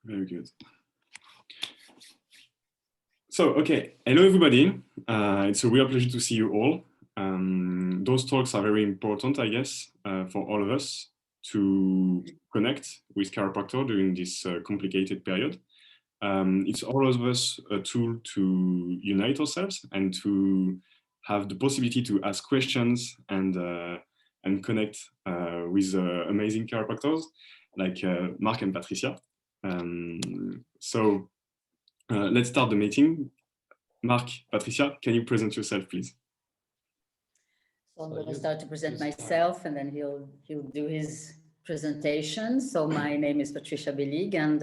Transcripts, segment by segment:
Very good. So, okay, hello everybody. It's a real pleasure to see you all. Those talks are very important, I guess, for all of us to connect with chiropractor during this complicated period. It's all of us a tool to unite ourselves and to have the possibility to ask questions and connect with amazing chiropractors like Marc and Patricia. So let's start the meeting. Marc, Patricia, can you present yourself, please? So I'm going to start to present myself, and then he'll do his presentation. So my name is Patricia Beling, and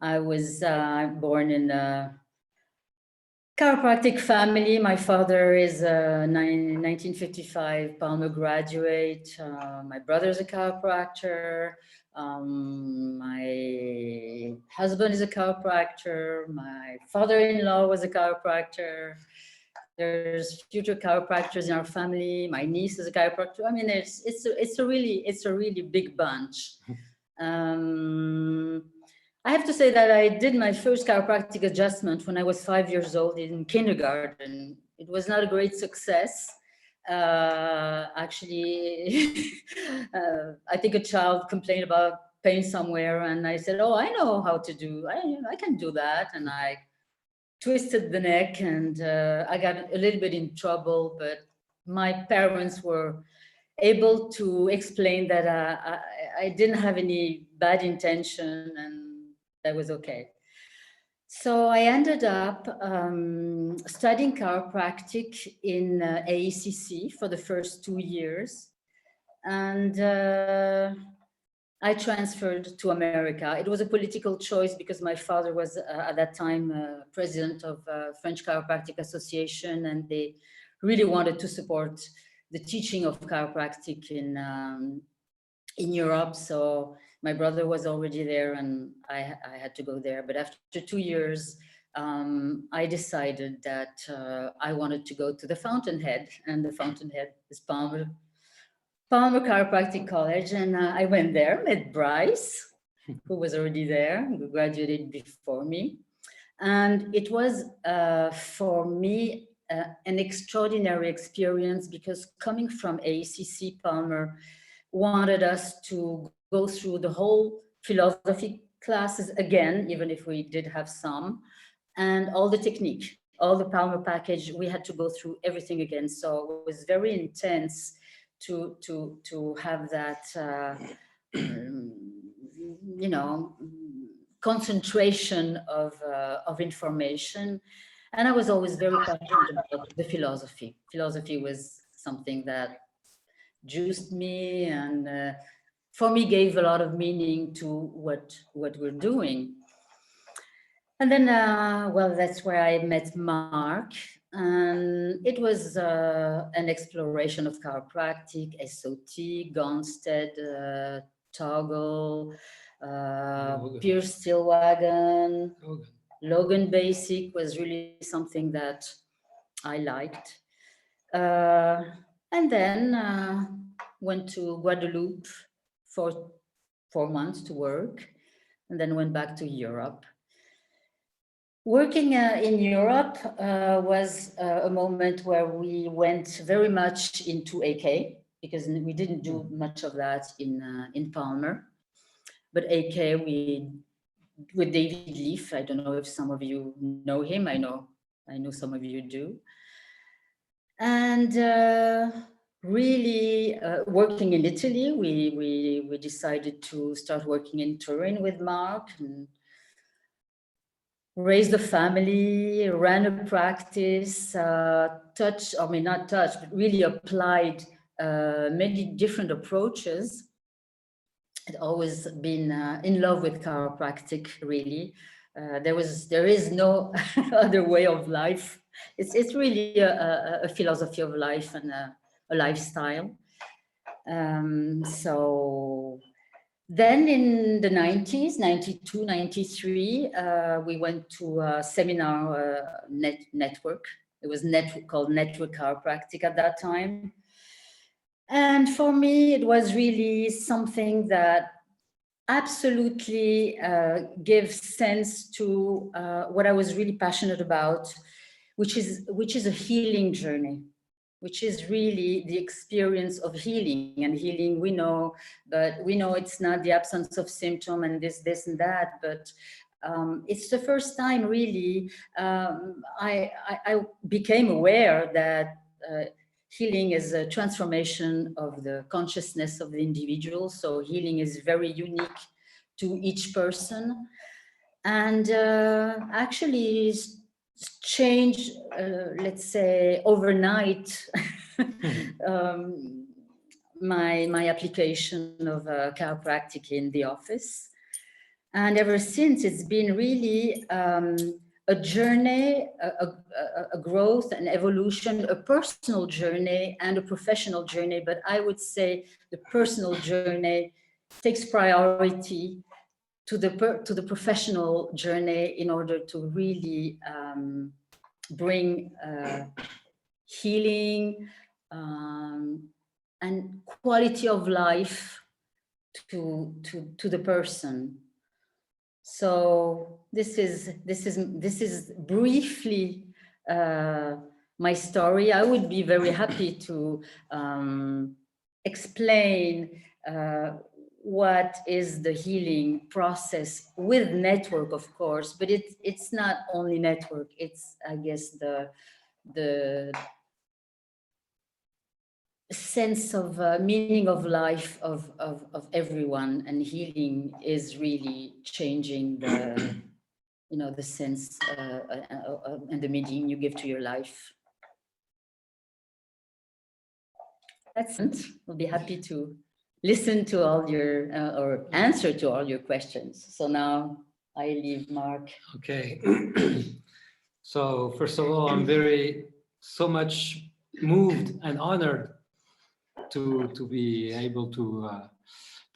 I was born in a chiropractic family. My father is a 1955 Palmer graduate. My brother is a chiropractor. My husband is a chiropractor. My father-in-law was a chiropractor. There's future chiropractors in our family. My niece is a chiropractor. I mean, it's a really big bunch. I have to say that I did my first chiropractic adjustment when I was 5 years old in kindergarten. It was not a great success. Actually, I think a child complained about pain somewhere, and I said, "Oh, I know how to do. I can do that." And I twisted the neck, and I got a little bit in trouble. But my parents were able to explain that I didn't have any bad intention, and that was okay. So I ended up studying chiropractic in AECC for the first 2 years. And I transferred to America. It was a political choice because my father was at that time president of French Chiropractic Association, and they really wanted to support the teaching of chiropractic in Europe. So my brother was already there, and I had to go there. But after 2 years, I decided that I wanted to go to the Fountainhead, and the Fountainhead is Palmer Chiropractic College. And I went there, met Bryce, who was already there, who graduated before me. And it was, for me, an extraordinary experience, because coming from ACC, Palmer wanted us to go through the whole philosophy classes again, even if we did have some, and all the technique, all the Palmer package, we had to go through everything again. So it was very intense to have that, you know, concentration of information. And I was always very passionate about the philosophy. Philosophy was something that juiced me, and for me gave a lot of meaning to what we're doing. And then, well, that's where I met Marc, and it was an exploration of chiropractic, SOT, Gonstead, Toggle, Pierce Stillwagon, Logan Basic was really something that I liked. And then went to Guadeloupe for 4 months to work, and then went back to Europe. Working in Europe was a moment where we went very much into AK, because we didn't do much of that in Palmer. But AK, with David Leaf, I don't know if some of you know him. I know some of you do. And really working in Italy, we decided to start working in Turin with Marc, and raised a family, ran a practice, not touched, but really applied many different approaches. I'd always been in love with chiropractic, really. There is no other way of life. It's really a philosophy of life and a lifestyle. So then in the 90s, 92, 93, we went to a seminar network. It was called Network Chiropractic at that time. And for me, it was really something that absolutely gives sense to what I was really passionate about, which is a healing journey, which is really the experience of healing. And healing, we know, but we know it's not the absence of symptom and this and that, but it's the first time really I became aware that healing is a transformation of the consciousness of the individual. So healing is very unique to each person, and actually change, let's say, overnight my application of chiropractic in the office. And ever since, it's been really a journey, a growth, an evolution, a personal journey and a professional journey. But I would say the personal journey takes priority to the professional journey in order to really bring healing and quality of life to the person. So this is briefly my story. I would be very happy to explain what is the healing process with network, of course, but it's not only network. It's, I guess, the sense of meaning of life of everyone, and healing is really changing the the sense and the meaning you give to your life. That's it. We'll be happy to listen to all your or answer to all your questions. So now I leave Marc. Okay. So first of all, I'm so much moved and honored to be able to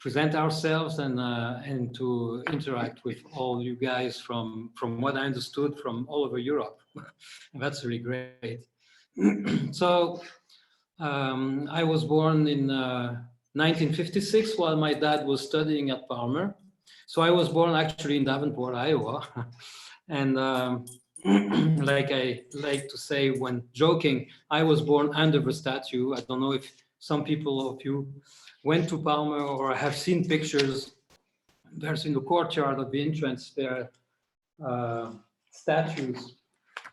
present ourselves and to interact with all you guys from what I understood from all over Europe. And that's really great. So I was born in 1956 while my dad was studying at Palmer. So I was born actually in Davenport, Iowa. And like I like to say when joking, I was born under the statue. I don't know if some people of you went to Palmer or have seen pictures. There's in the courtyard of the entrance, there are statues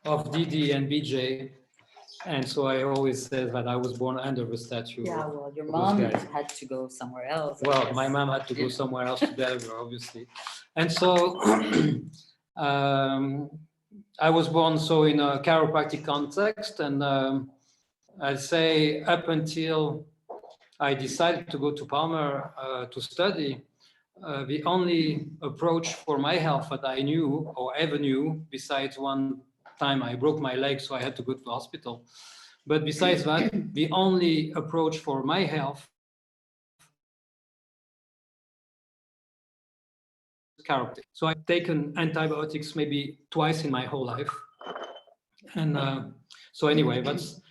of Didi and BJ. And so I always say that I was born under the statue. Yeah, well, your mom had to go somewhere else. Well, my mom had to go somewhere else to Delaware, obviously. And so I was born in a chiropractic context, and I'd say up until I decided to go to Palmer to study, the only approach for my health that I knew or ever knew, besides one time I broke my leg, so I had to go to the hospital. But besides that, the only approach for my health chiropractic. So I've taken antibiotics maybe twice in my whole life. And so anyway, that's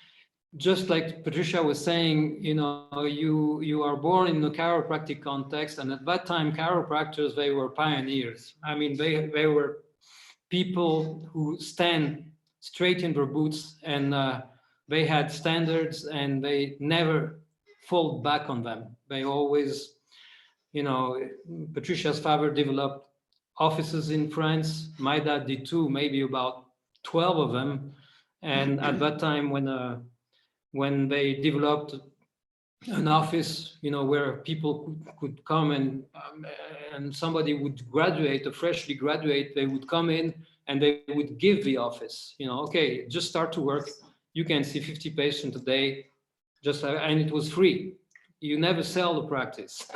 just like Patricia was saying, you are born in a chiropractic context. And at that time, chiropractors, they were pioneers. I mean, they were people who stand straight in their boots, and they had standards and they never fall back on them. They always, Patricia's father developed offices in France. My dad did too, maybe about 12 of them. And at that time, when they developed an office, where people could come and somebody would graduate, a freshly graduate, they would come in and they would give the office, okay, just start to work. You can see 50 patients a day, and it was free. You never sell the practice,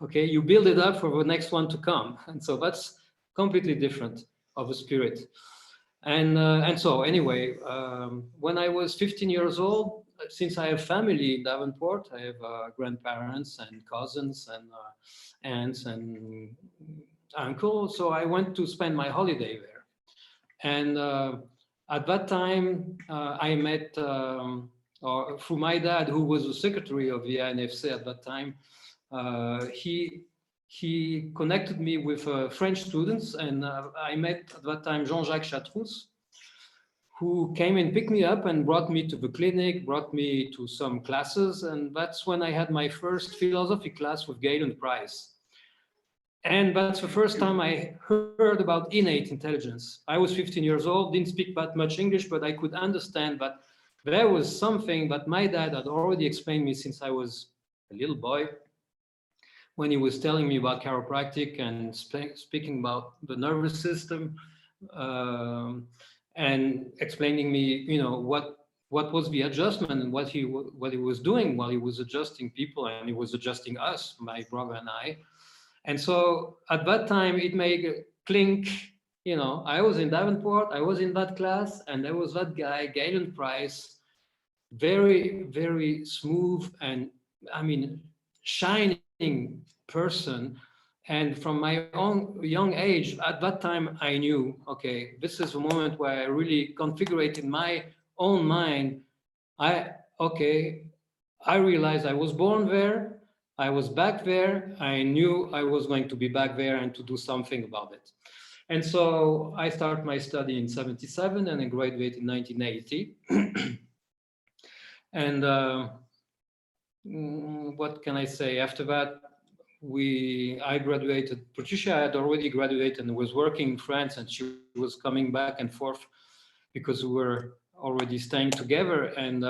okay? You build it up for the next one to come. And so that's completely different of a spirit. And so anyway, when I was 15 years old, since I have family in Davenport, I have grandparents and cousins and aunts and uncles. So I went to spend my holiday there. And at that time, I met, through my dad, who was the secretary of the INFC at that time, he he connected me with French students, and I met at that time Jean-Jacques Chatroux, who came and picked me up and brought me to the clinic, brought me to some classes, and that's when I had my first philosophy class with Galen Price. And that's the first time I heard about innate intelligence. I was 15 years old, didn't speak that much English, but I could understand that there was something that my dad had already explained me since I was a little boy, when he was telling me about chiropractic and speaking about the nervous system, and explaining me, you know, what was the adjustment and what he was doing while he was adjusting people, and he was adjusting us, my brother and I. And so at that time, it made a clink. You know, I was in Davenport, I was in that class, and there was that guy, Galen Price, very, very smooth and, I mean, shining person. And from my own young age, at that time, I knew, okay, this is a moment where I really configured in my own mind. I realized I was born there. I was back there. I knew I was going to be back there and to do something about it. And so I started my study in 1977 and I graduated in 1980. And what can I say? After that, I graduated. Patricia had already graduated and was working in France, and she was coming back and forth because we were already staying together. And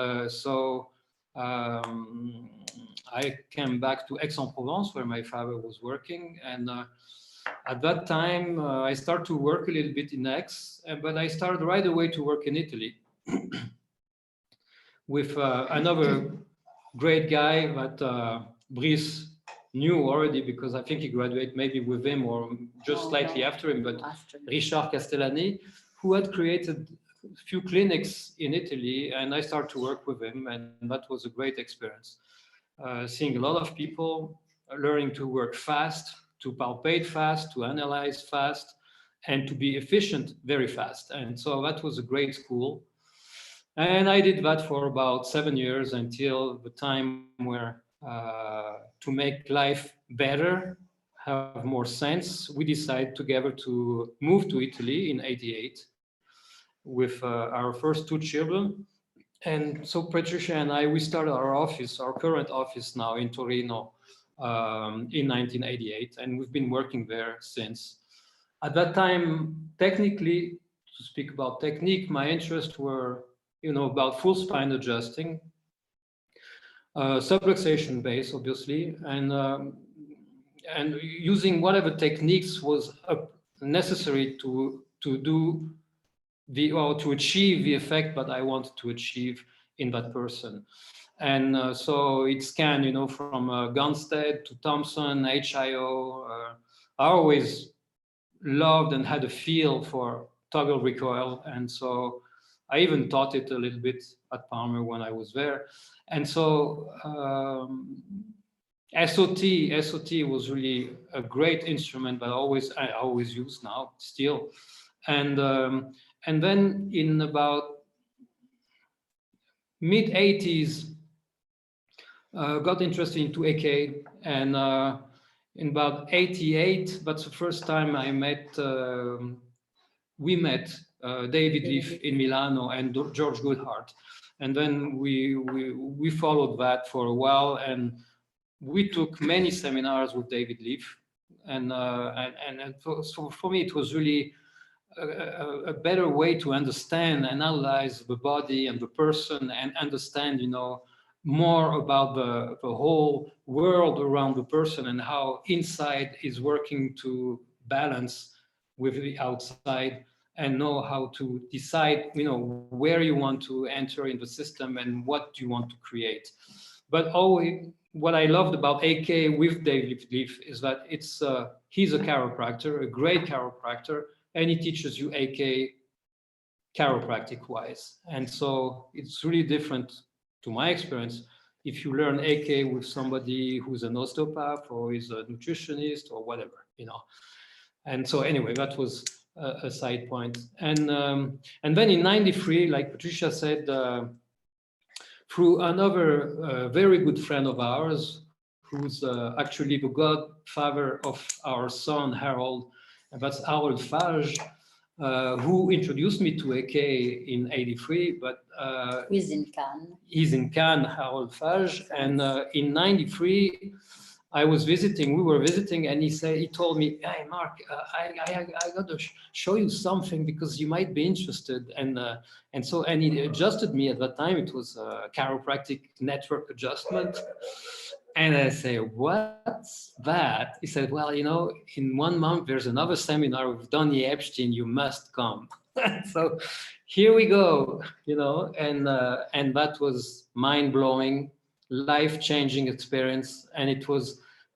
I came back to Aix-en-Provence, where my father was working. And at that time, I started to work a little bit in Aix, but I started right away to work in Italy with another great guy that Brice knew already, because I think he graduated maybe with him or just slightly after him, but Richard Castellani, who had created a few clinics in Italy, and I started to work with him, and that was a great experience. Seeing a lot of people, learning to work fast, to palpate fast, to analyze fast, and to be efficient very fast. And so that was a great school. And I did that for about 7 years until the time where to make life better, have more sense, we decided together to move to Italy in '88 with our first 2 children. And so Patricia and I, we started our current office now in Torino in 1988, and we've been working there since. At that time, technically, to speak about technique, my interests were, you know, about full spine adjusting, subluxation base, obviously, and using whatever techniques was necessary to do to achieve the effect that I wanted to achieve in that person. And so it scanned, you know, from Gunstead to Thompson, HIO. I always loved and had a feel for toggle recoil, and so I even taught it a little bit at Palmer when I was there. And so SOT was really a great instrument that I always use now still. And then in about mid-80s, got interested into AK, and in about '88, that's the first time we met David Leaf in Milano and George Goodhart. And then we followed that for a while, and we took many seminars with David Leaf. And so for me, it was really a better way to understand, analyze the body and the person, and understand, you know, more about the whole world around the person and how inside is working to balance with the outside, and know how to decide, you know, where you want to enter in the system and what you want to create. But always, what I loved about AK with David Leaf is that he's a chiropractor, a great chiropractor, and he teaches you AK chiropractic wise. And so it's really different, to my experience, if you learn AK with somebody who's an osteopath or is a nutritionist or whatever, you know. And so anyway, that was a side point. And then in '93, like Patricia said, through another very good friend of ours, who's actually the godfather of our son, Harold, and that's Harold Fage, who introduced me to AK in '83, but He's in Cannes. He's in Cannes, Harold Fage, and in '93, we were visiting, and he told me, "Hey, Marc, I got to show you something because you might be interested." And he adjusted me at that time. It was a chiropractic network adjustment. And I say, "What's that?" He said, "Well, in 1 month, there's another seminar with Donny Epstein. You must come." So here we go, and that was mind-blowing, life-changing experience. And it was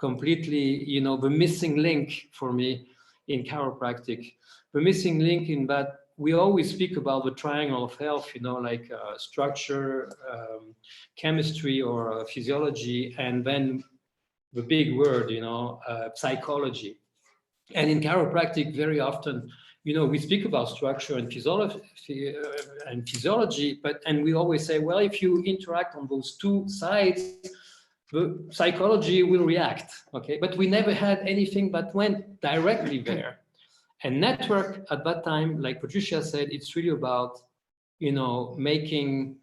completely, the missing link for me in chiropractic. The missing link in that we always speak about the triangle of health, like structure, chemistry, or physiology, and then the big word, psychology. And in chiropractic, very often, we speak about structure and physiology, and we always say, well, if you interact on those two sides, the psychology will react, okay? But we never had anything that went directly there. And network at that time, like Patricia said, it's really about, making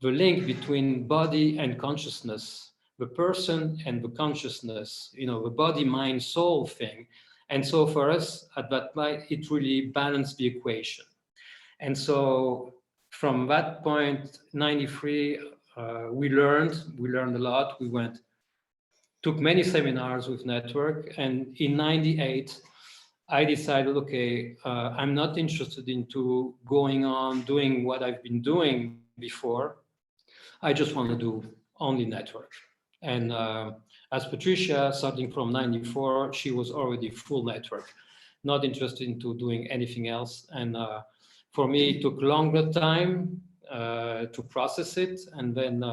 the link between body and consciousness, the person and the consciousness, the body, mind, soul thing. And so for us at that point, it really balanced the equation. And so from that point, '93, we learned a lot. We took many seminars with Network. And in '98, I decided, okay, I'm not interested into going on doing what I've been doing before. I just want to do only Network. And as Patricia, starting from '94, she was already full Network, not interested into doing anything else. And for me, it took longer time to process it. And then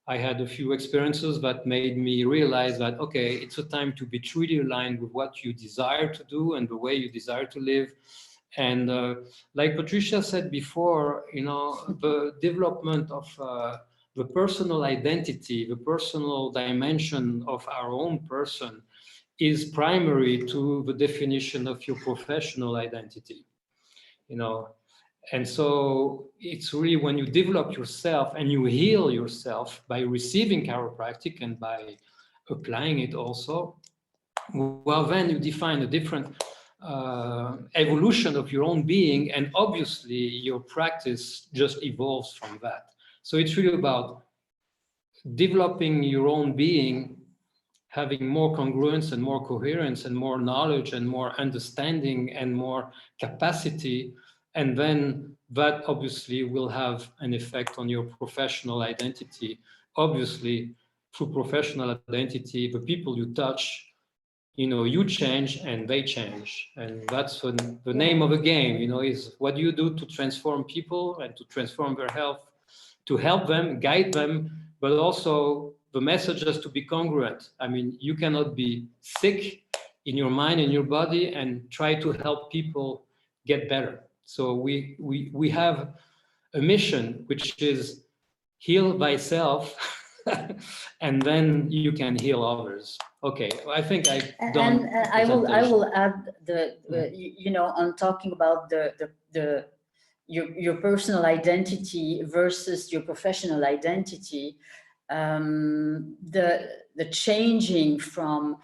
I had a few experiences that made me realize that, okay, it's a time to be truly aligned with what you desire to do and the way you desire to live. And like Patricia said before, the development of the personal identity, the personal dimension of our own person is primary to the definition of your professional identity, And so it's really when you develop yourself and you heal yourself by receiving chiropractic and by applying it also, well, then you define a different evolution of your own being, and obviously your practice just evolves from that. So it's really about developing your own being, having more congruence and more coherence and more knowledge and more understanding and more capacity. And then that obviously will have an effect on your professional identity. Obviously, through professional identity, the people you touch, you change and they change. And that's the name of the game, is what do you do to transform people and to transform their health, to help them, guide them, but also the message has to be congruent. I mean, you cannot be sick in your mind and your body and try to help people get better. So we have a mission, which is heal thyself, and then you can heal others. Okay, I think I've done. And I will add on talking about your personal identity versus your professional identity, the changing from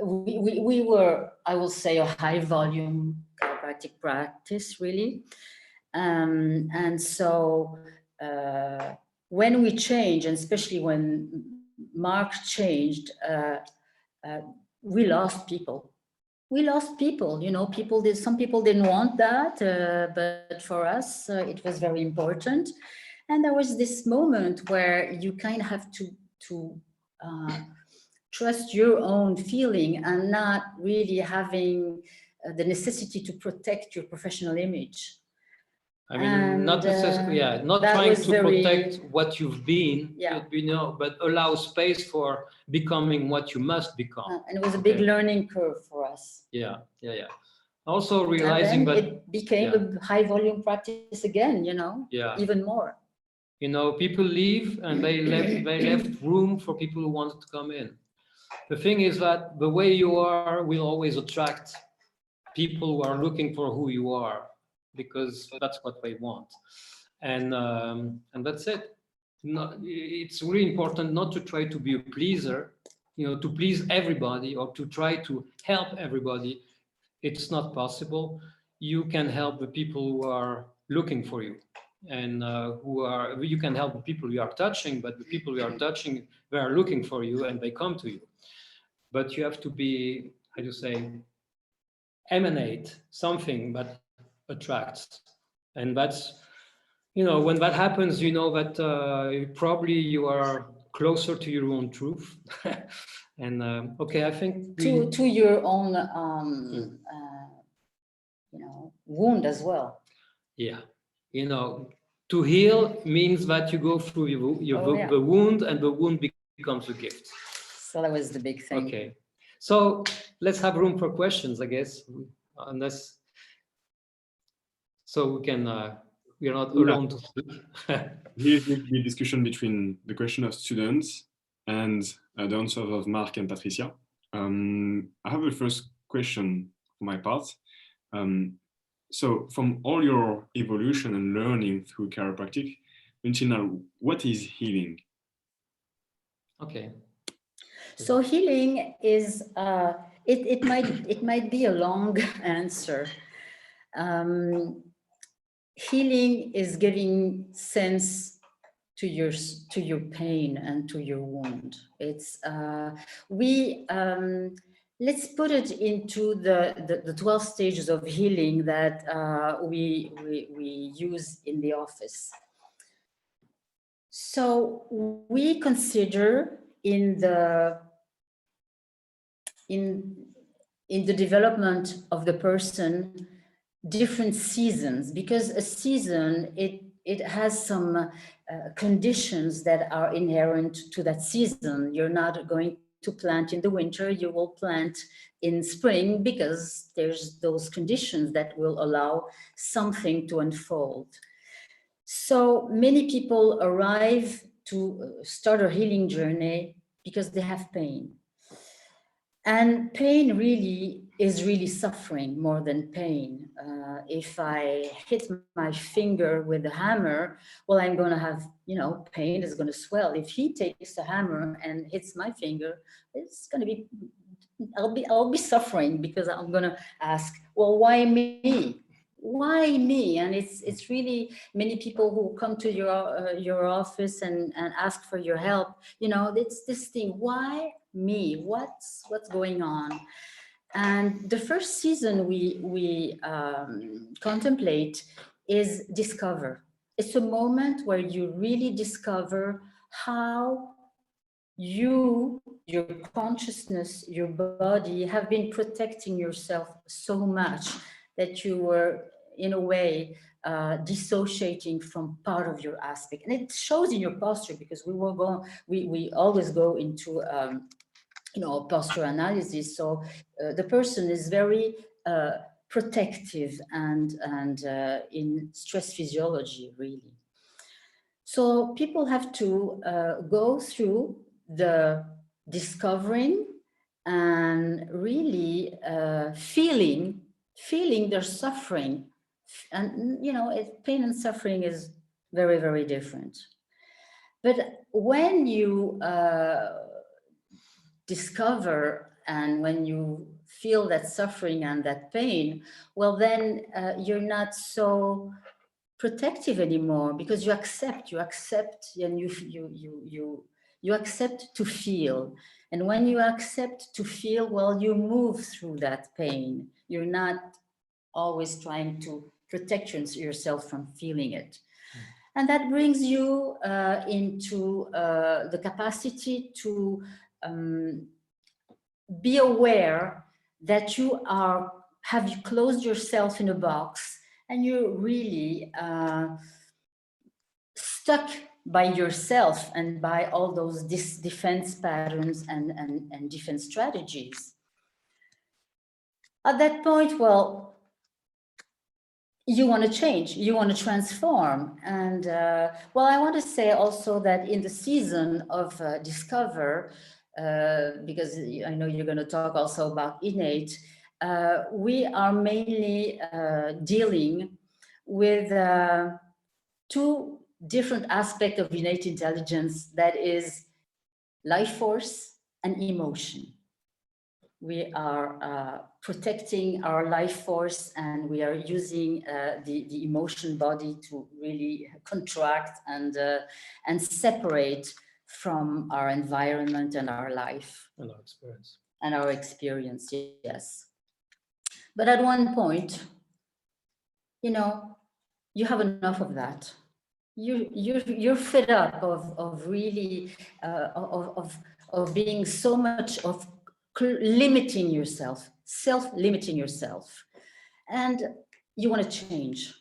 we were, I will say, a high volume chiropractic practice, really. And so when we change, and especially when Marc changed, we lost people. Some people didn't want that, but for us, it was very important. And there was this moment where you kind of have to trust your own feeling and not really having the necessity to protect your professional image. I mean, not necessarily, not trying to protect what you've been, but allow space for becoming what you must become. And it was a big learning curve for us. Yeah. Also realizing that it became a high volume practice again, even more. People leave and they left room for people who wanted to come in. The thing is that the way you are will always attract people who are looking for who you are, because that's what they want. And that's it. It's really important not to try to be a pleaser, to please everybody or to try to help everybody. It's not possible. You can help the people who are looking for you, and you can help the people you are touching, but the people you are touching, they are looking for you and they come to you. But you have to be, how do you say, emanate something that attracts. And that's, when that happens, you know that probably you are closer to your own truth. And okay, I think to your own wound as well. Yeah, to heal means that you go through the wound, and the wound becomes a gift. So that was the big thing. Okay, so let's have room for questions, I guess, unless so we can. We are not alone to speak. Here's the discussion between the question of students and the answers of Marc and Patricia. I have a first question for my part. So from all your evolution and learning through chiropractic, until now, what is healing? Okay. So healing is, it might be a long answer. Healing is giving sense to your pain and to your wound. It's let's put it into the 12 stages of healing that we use in the office. So we consider in the development of the person different seasons, because a season it has some conditions that are inherent to that season. You're not going to plant in the winter, you will plant in spring because there's those conditions that will allow something to unfold. So many people arrive to start a healing journey because they have pain. And pain really is suffering more than pain. If I hit my finger with a hammer, well, I'm going to have, pain is going to swell. If he takes a hammer and hits my finger, it's going to be, I'll be suffering, because I'm going to ask, well, why me? Why me? And it's really many people who come to your office and ask for your help. It's this thing, why me? What's going on? And the first season we contemplate is discover. It's a moment where you really discover how your consciousness, your body have been protecting yourself so much that you were, in a way, dissociating from part of your aspect. And it shows in your posture, because we always go into posture analysis. So the person is very protective and in stress physiology, really. So people have to go through the discovering and really feeling their suffering. And, pain and suffering is very, very different. But when you discover and when you feel that suffering and that pain, well, then you're not so protective anymore, because you accept and you accept to feel. And when you accept to feel, well, you move through that pain. You're not always trying to protect yourself from feeling it. And that brings you into the capacity to be aware that you have closed yourself in a box, and you're really stuck by yourself and by all those defense patterns and defense strategies. At that point, well, you want to change, you want to transform. And well, I want to say also that in the season of discover, because I know you're going to talk also about innate, we are mainly dealing with two different aspects of innate intelligence, that is life force and emotion. We are protecting our life force, and we are using the emotion body to really contract and separate from our environment and our life. And our experience. And our experience, yes. But at one point, you know, you have enough of that. You're fed up of really of being so much of limiting yourself, self-limiting yourself, and you want to change.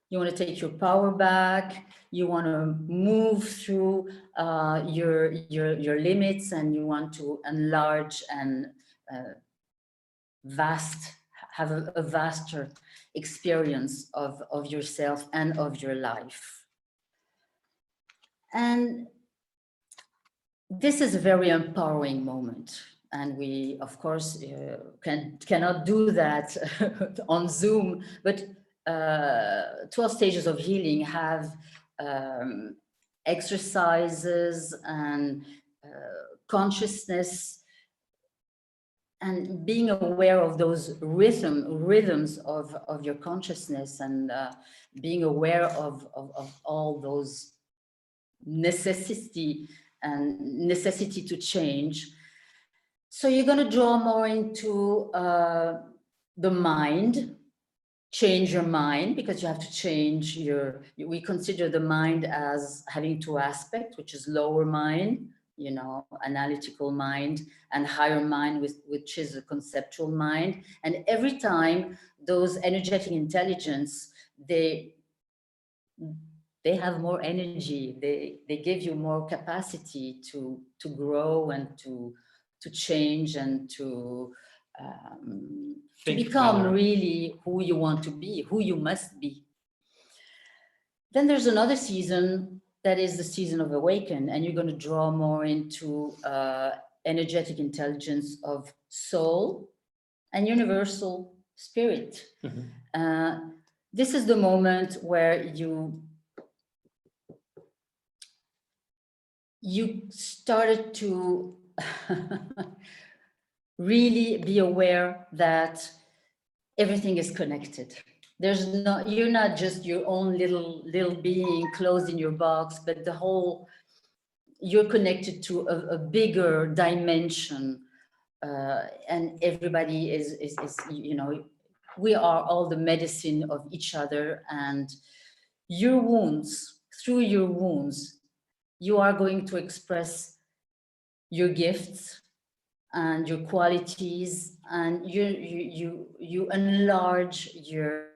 You want to take your power back. You want to move through your limits, and you want to enlarge and have a vaster experience of yourself and of your life. And this is a very empowering moment. And we, of course, cannot do that on Zoom, but 12 stages of healing have exercises and consciousness, and being aware of those rhythms of your consciousness, and being aware of all those necessity to change. So you're going to draw more into the mind, change your mind, because you have to change we consider the mind as having two aspects, which is lower mind, you know, analytical mind, and higher mind, which is a conceptual mind. And every time those energetic intelligence, they have more energy, they give you more capacity to grow and to change and to become better. Really who you want to be, who you must be. Then there's another season, that is the season of awaken, and you're going to draw more into energetic intelligence of soul and universal spirit. Mm-hmm. This is the moment where you started to really be aware that everything is connected. You're not just your own little being closed in your box, but you're connected to a bigger dimension, and everybody is, you know, we are all the medicine of each other, and through your wounds, you are going to express your gifts and your qualities, and you enlarge your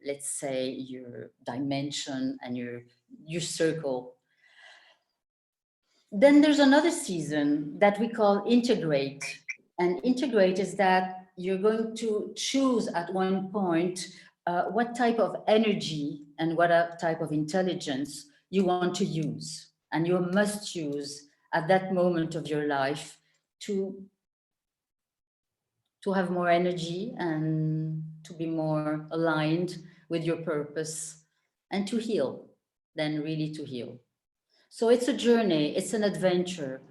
let's say your dimension and your circle. Then there's another season that we call integrate, and integrate is that you're going to choose at one point what type of energy and what type of intelligence you want to use, and you must use at that moment of your life to have more energy and to be more aligned with your purpose, and to heal, then really to heal. So it's a journey, it's an adventure,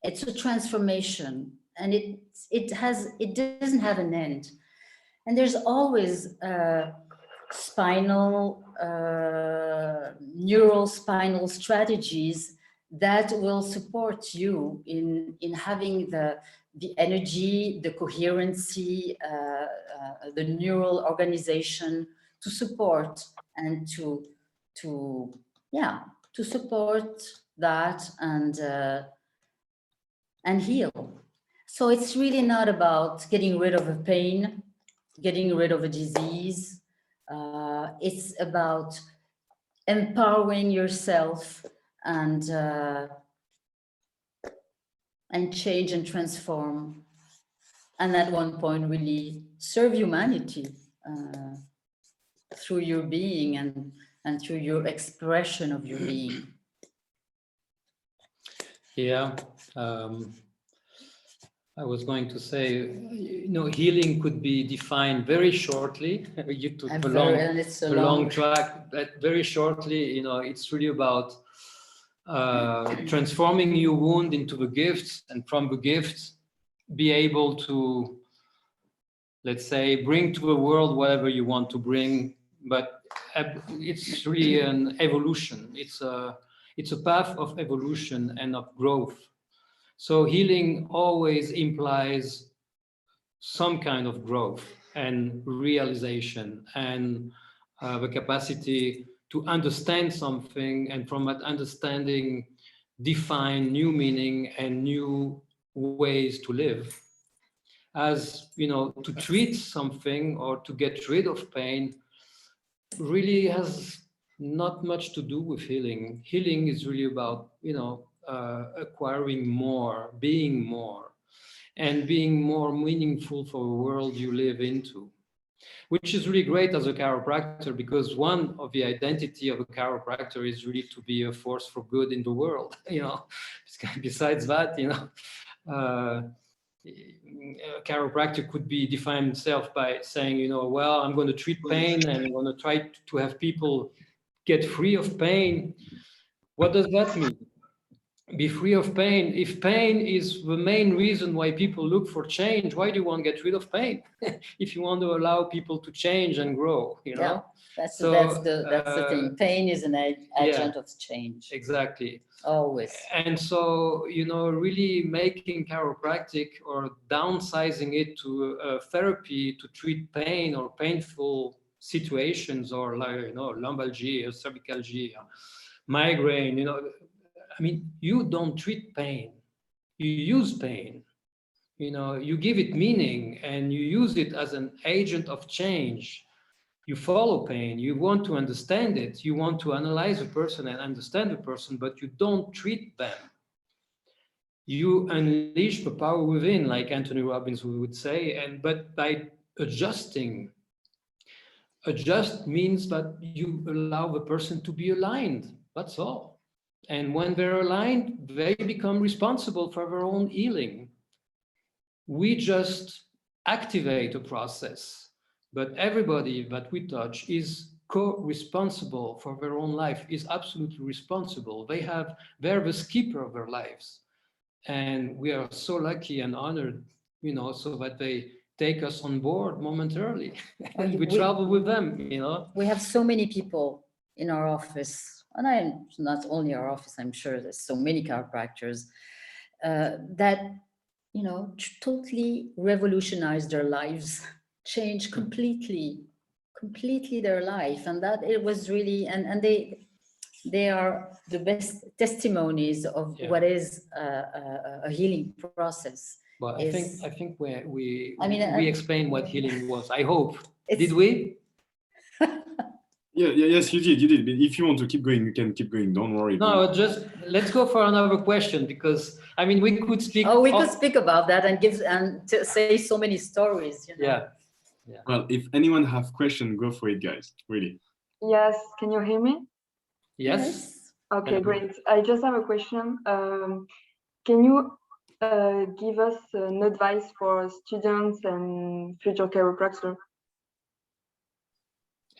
it's a transformation, and it doesn't have an end. And there's always neural spinal strategies that will support you in having the energy, the coherency, the neural organization to support and to support that and heal. So it's really not about getting rid of a pain, getting rid of a disease. It's about empowering yourself and change and transform, and at one point really serve humanity through your being and through your expression of your being. Yeah. I was going to say, healing could be defined very shortly. You took a long track, but very shortly, it's really about transforming your wound into the gifts, and from the gifts, be able to, let's say, bring to the world whatever you want to bring. But it's really an evolution. It's a path of evolution and of growth. So healing always implies some kind of growth and realization, and the capacity to understand something, and from that understanding define new meaning and new ways to live. As to treat something or to get rid of pain really has not much to do with healing. Healing is really about acquiring more, being more, and being more meaningful for the world you live into, which is really great as a chiropractor, because one of the identity of a chiropractor is really to be a force for good in the world. Besides that, a chiropractor could be defined himself by saying, well, I'm going to treat pain and I'm going to try to have people get free of pain. What does that mean? Be free of pain. If pain is the main reason why people look for change, why do you want to get rid of pain? If you want to allow people to change and grow, Yeah, that's the thing. Pain is an agent of change. Exactly. Always. And so, really making chiropractic or downsizing it to a therapy to treat pain or painful situations, or lumbalgia, cervicalgia, migraine, you don't treat pain, you use pain, you give it meaning and you use it as an agent of change. You follow pain, you want to understand it, you want to analyze a person and understand the person, but you don't treat them. You unleash the power within, like Anthony Robbins would say, but by adjusting. Adjust means that you allow the person to be aligned, that's all. And when they're aligned, they become responsible for their own healing. We just activate a process, but everybody that we touch is co-responsible for their own life, is absolutely responsible. They're the skipper of their lives. And we are so lucky and honored, so that they take us on board momentarily and we travel with them, We have so many people in our office, and not only our office, I'm sure there's so many chiropractors that, totally revolutionize their lives, change completely their life. And that it was really, and they are the best testimonies of what is a healing process. Well, I think we explained what healing was. I hope. Did we? Yes, you did. But if you want to keep going, you can keep going. Don't worry. No, just let's go for another question, because we could speak. Oh, we could speak about that and say so many stories. Yeah. Well, if anyone have question, go for it, guys. Really. Yes. Can you hear me? Yes. Okay, great. I just have a question. Can you give us an advice for students and future chiropractors?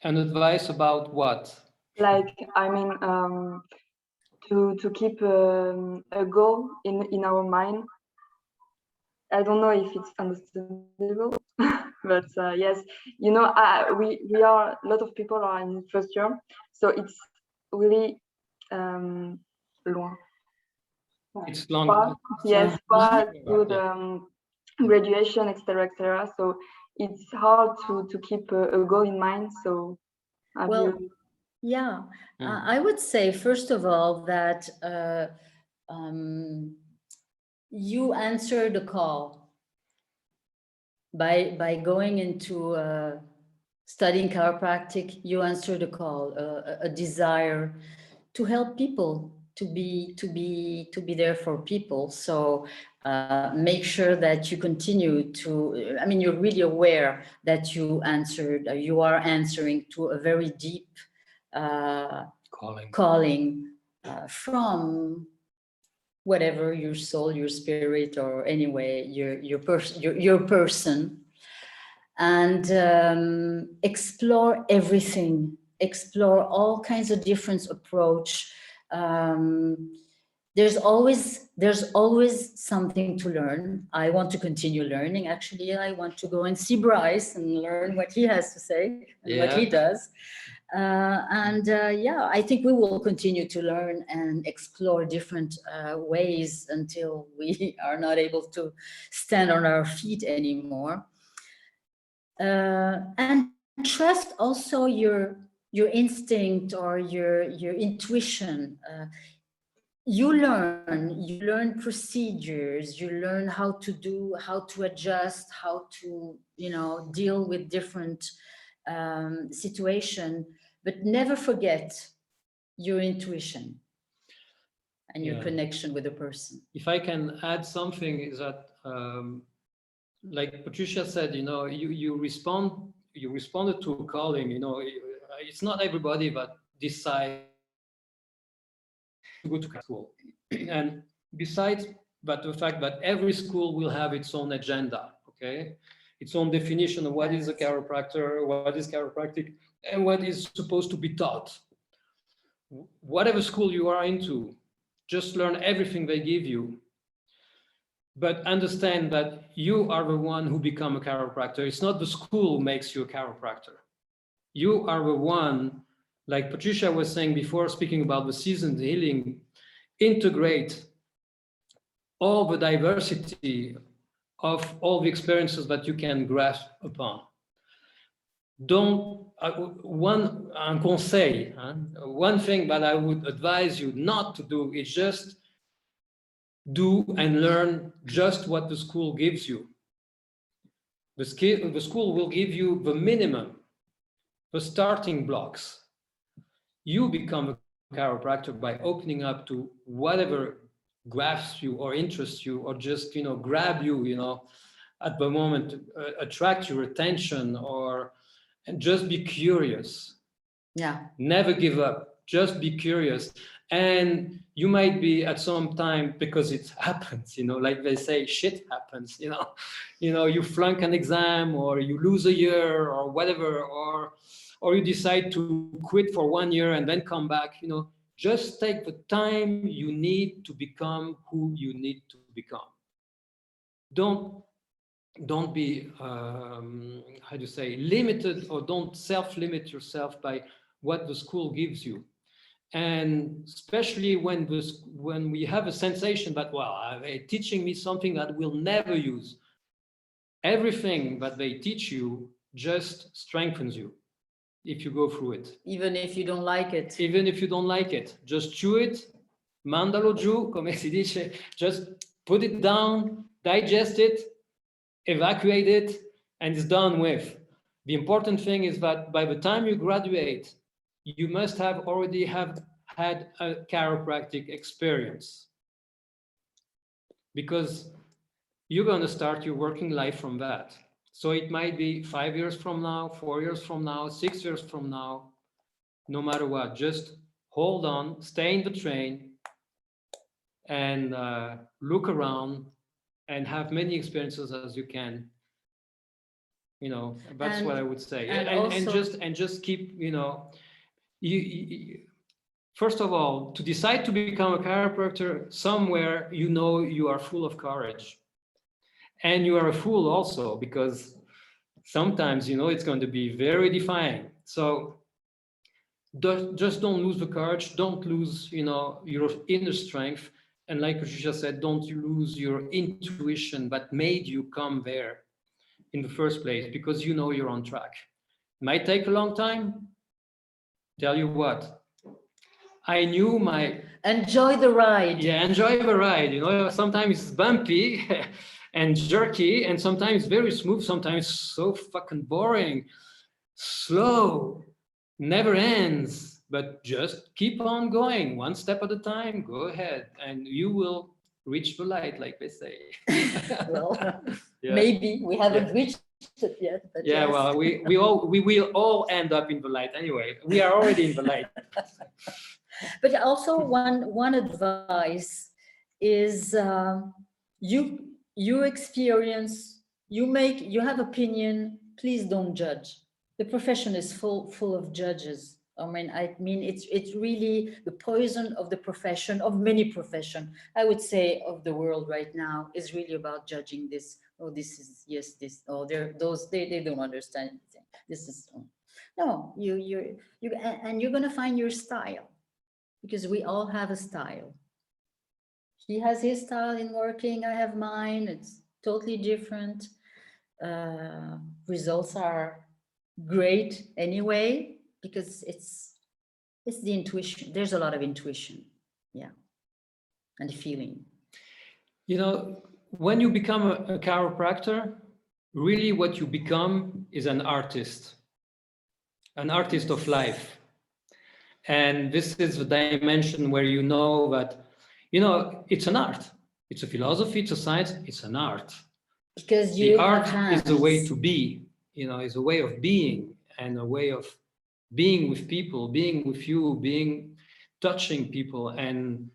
An advice about what? Like, to keep a goal in our mind. I don't know if it's understandable, but yes, we are, a lot of people are in first year, so it's really long. It's long. Yes, far to the graduation, etc., etc. So it's hard to keep a goal in mind. So I would say, first of all, that you answer the call by going into studying chiropractic. You answer the call, a desire to help people, to be there for people. So make sure that you continue to, you're really aware that you are answering to a very deep calling from whatever, your soul, your spirit, or anyway, your person, and explore everything, explore all kinds of different approach. There's always something to learn. I want to continue learning. Actually, I want to go and see Bryce and learn what he has to say and what he does. Yeah, I think we will continue to learn and explore different ways until we are not able to stand on our feet anymore. And trust also your instinct or your intuition. You learn procedures, you learn how to adjust, how to, deal with different situation, but never forget your intuition and your connection with the person. If I can add something, is that like Patricia said, you responded to a calling. It's not everybody that decides to go to school. And besides but the fact that every school will have its own agenda, okay, its own definition of what is a chiropractor, what is chiropractic, and what is supposed to be taught. Whatever school you are into, just learn everything they give you. But understand that you are the one who become a chiropractor. It's not the school who makes you a chiropractor. You are the one, like Patricia was saying before, speaking about the seasoned healing, integrate all the diversity of all the experiences that you can grasp upon. One conseil, one thing that I would advise you not to do is just do and learn just what the school gives you. The school will give you the minimum, the starting blocks. You become a chiropractor by opening up to whatever grasps you or interests you, or just grab you at the moment, attract your attention, and just be curious. Never give up, just be curious. And you might be at some time, because it happens, like they say, shit happens, you flunk an exam, or you lose a year, or whatever, or you decide to quit for 1 year and then come back. Just take the time you need to become who you need to become. Don't be limited, or don't self-limit yourself by what the school gives you. And especially when we have a sensation that, well, they're teaching me something that we'll never use. Everything that they teach you just strengthens you if you go through it. Even if you don't like it. Even if you don't like it, just chew it, mandalo giù, come si dice, just put it down, digest it, evacuate it, and it's done with. The important thing is that by the time you graduate, you must have already had a chiropractic experience, because you're going to start your working life from that. So it might be 5 years from now, 4 years from now, 6 years from now, no matter what, just hold on, stay in the train, and look around and have many experiences as you can. That's what I would say. And just keep, first of all, to decide to become a chiropractor, somewhere you are full of courage. And you are a fool also, because sometimes it's going to be very defying. So just don't lose the courage, don't lose your inner strength, and like Patricia said, don't lose your intuition that made you come there in the first place, because you're on track. Might take a long time. Tell you what, I knew enjoy the ride. Yeah, enjoy the ride. Sometimes it's bumpy and jerky, and sometimes very smooth, sometimes so fucking boring, slow, never ends. But just keep on going, one step at a time. Go ahead, and you will reach the light, like they say. Well, maybe we haven't reached it yet. But yes. Well, we will all end up in the light anyway. We are already in the light. But also one advice is you experience, you have opinion, please don't judge. The profession is full of judges. I mean, it's really the poison of the profession, of many profession. I would say of the world right now is really about judging this. Oh, this is, yes, this, oh, they don't understand anything. This is, no, and you're gonna find your style, because we all have a style. He has his style in working, I have mine, it's totally different. Results are great anyway, because it's the intuition. There's a lot of intuition, yeah, and feeling. You know, when you become a chiropractor, really what you become is an artist of life. And this is the dimension where you know that, you know, it's an art. It's a philosophy, it's a science, it's an art. Because the art is a way to be, you know, is a way of being, and a way of being with people, being with you, touching people. And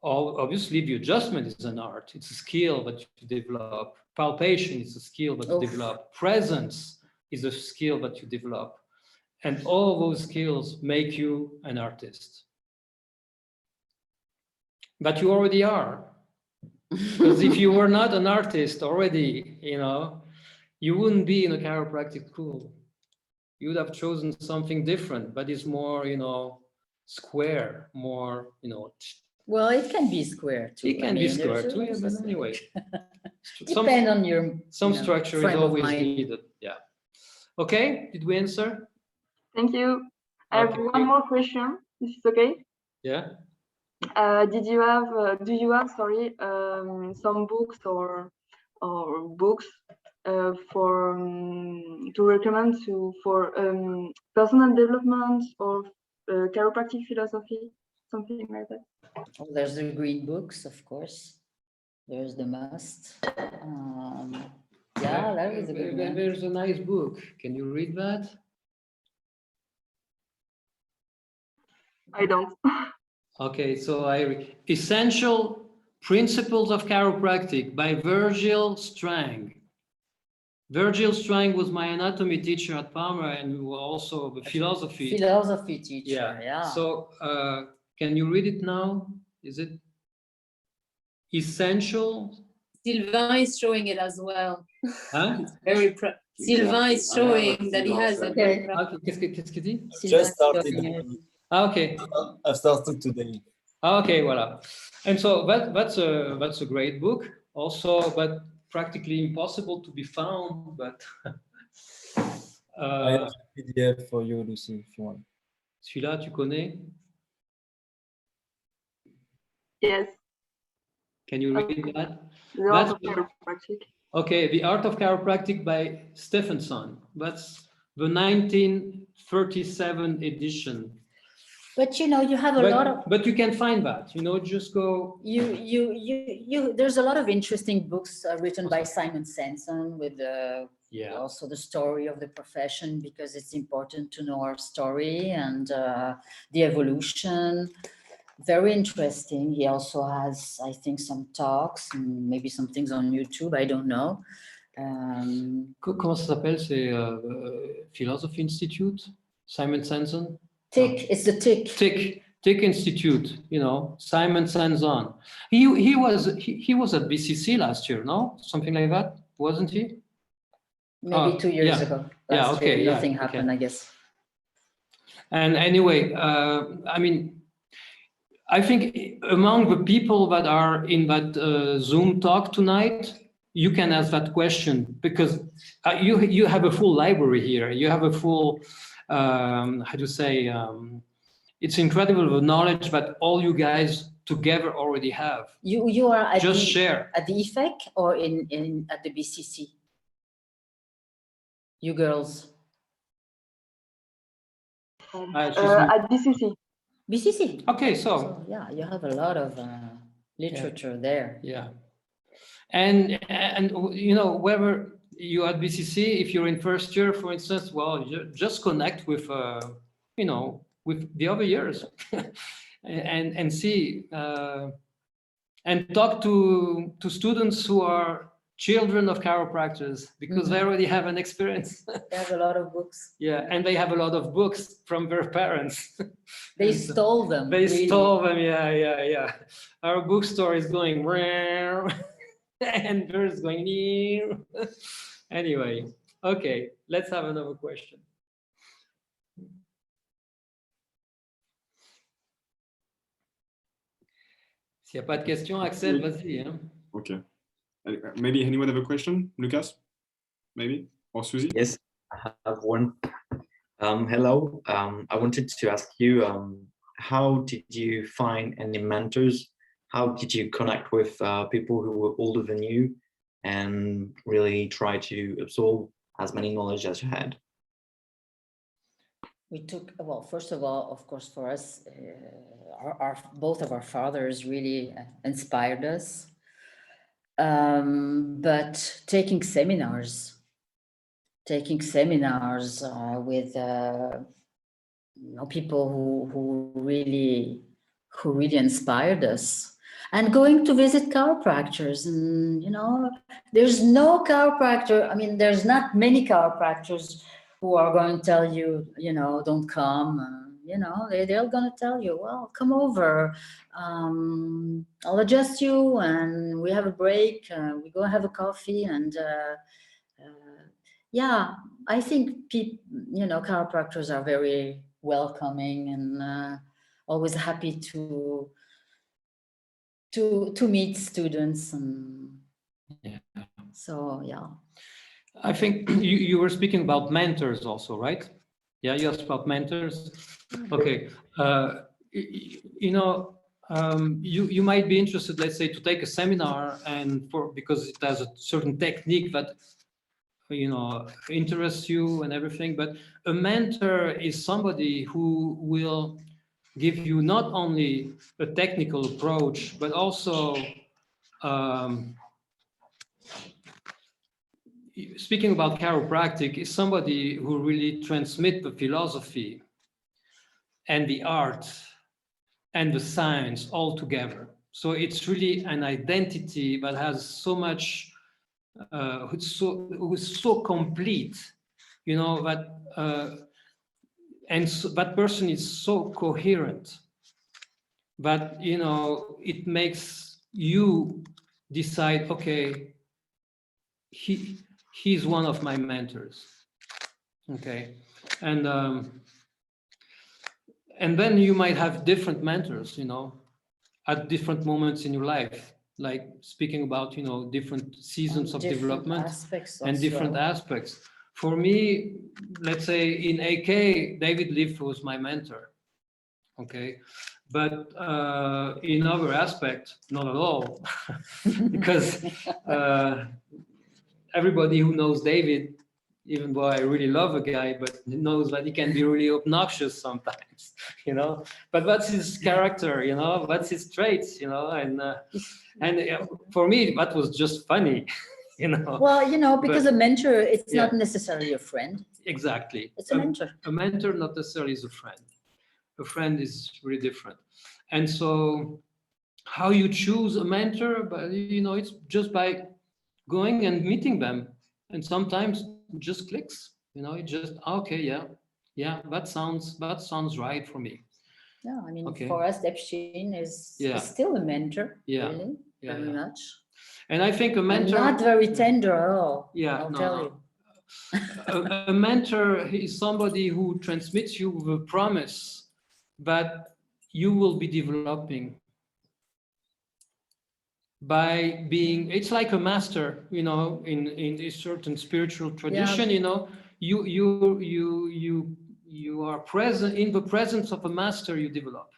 obviously the adjustment is an art. It's a skill that you develop. Palpation is a skill that you develop. Presence is a skill that you develop. And all those skills make you an artist. But you already are. Because if you were not an artist already, you know, you wouldn't be in a chiropractic school. You would have chosen something different, but it's more, you know, square, more, you know. Well, it can be square too. It can be square too, yeah, but anyway. Depend on your some structure is always needed. Yeah. Okay, did we answer? Thank you. I have one more question. This is okay? Yeah. Do you have some books or books for to recommend for personal development or chiropractic philosophy, something like that? Oh, there's the green books, of course. There's the must. Yeah, that was a good one. There's a nice book. Can you read that? I don't. Okay, so Essential Principles of Chiropractic by Virgil Strang. Virgil Strang was my anatomy teacher at Palmer, and we were also the philosophy teacher. Yeah. So can you read it now? Is it essential? Sylvain is showing it as well. Huh? Very proud. Sylvain is showing that he has a. Okay. Qu'est-ce qu'il dit? Just started. Okay. I've started today. Okay, voilà. And so that's a great book also, but practically impossible to be found. But I have a PDF for you, Lucy, if you want. Celui-là, tu connais? Yes. Can you read that? The Art of Chiropractic. Okay, The Art of Chiropractic by Stephenson. That's the 1937 edition. But you know, you have a lot of. But you can find that. You know, just go. There's a lot of interesting books written by Simon Sanson with also the story of the profession, because it's important to know our story and the evolution. Very interesting. He also has, I think, some talks and maybe some things on YouTube. I don't know. Comment ça s'appelle? C'est Philosophy Institute, Simon Sanson. It's the TIC Institute. You know, Simon Sanson. He was at BCC last year, no? Something like that, wasn't he? Maybe 2 years ago. Okay. Nothing happened, I guess. And anyway, I mean, I think among the people that are in that Zoom talk tonight, you can ask that question, because you have a full library here. You have a full, how to say, it's incredible the knowledge that all you guys together already have. You are at share at the IFEC or in at the BCC. You girls. At BCC. BCC. Okay, so yeah, you have a lot of literature there. Yeah, and you know, whether you at BCC, if you're in first year, for instance, well, you just connect with you know, with the other years and see and talk to students who are children of chiropractors, because they already have an experience. They have a lot of books. Yeah, and they have a lot of books from their parents. They And so stole them. they really. stole them, yeah. Our bookstore is going and theirs going near. Anyway, okay, let's have another question. S'il n'y a pas de questions, Axel, vas-y. Hein. Okay. Maybe anyone have a question? Lucas? Maybe? Or Susie? Yes, I have one. Hello. I wanted to ask you, how did you find any mentors? How did you connect with people who were older than you and really try to absorb as many knowledge as you had? We took, well, first of all, of course, for us, both of our fathers really inspired us. But taking seminars with people who really inspired us, and going to visit chiropractors, and there's no chiropractor. I mean, there's not many chiropractors who are going to tell you, don't come. They're going to tell you, well, come over. I'll adjust you, and we have a break. We go have a coffee, and yeah, I think chiropractors are very welcoming and always happy to meet students, and yeah. So yeah. I think you were speaking about mentors also, right? Yeah, you asked about mentors. Okay. You might be interested, let's say, to take a seminar, and because it has a certain technique that interests you and everything. But a mentor is somebody who will give you not only a technical approach, but also speaking about chiropractic, is somebody who really transmits the philosophy and the art and the science all together. So it's really an identity that has so much, who's so complete, that, and so that person is so coherent that, it makes you decide, okay, he's one of my mentors. Okay. And then you might have different mentors, at different moments in your life, like speaking about, different seasons of development and different aspects. For me, let's say in AK, David Leaf was my mentor. Okay. But in other aspects, not at all, because everybody who knows David, even though I really love a guy, but knows that he can be really obnoxious sometimes, but that's his character, that's his traits, and for me, that was just funny, Well, because a mentor, it's not necessarily a friend. Exactly. It's a mentor. A mentor not necessarily is a friend. A friend is really different. And so how you choose a mentor, but it's just by going and meeting them, and sometimes it just clicks. It just okay, yeah, that sounds right for me. Yeah, I mean, for us, Epstein is still a mentor. Really, very much. And I think a mentor, not very tender at all. Yeah, I'll tell you. A mentor is somebody who transmits you the promise that you will be developing by being, it's like a master, in a certain spiritual tradition, you are present in the presence of a master, you develop.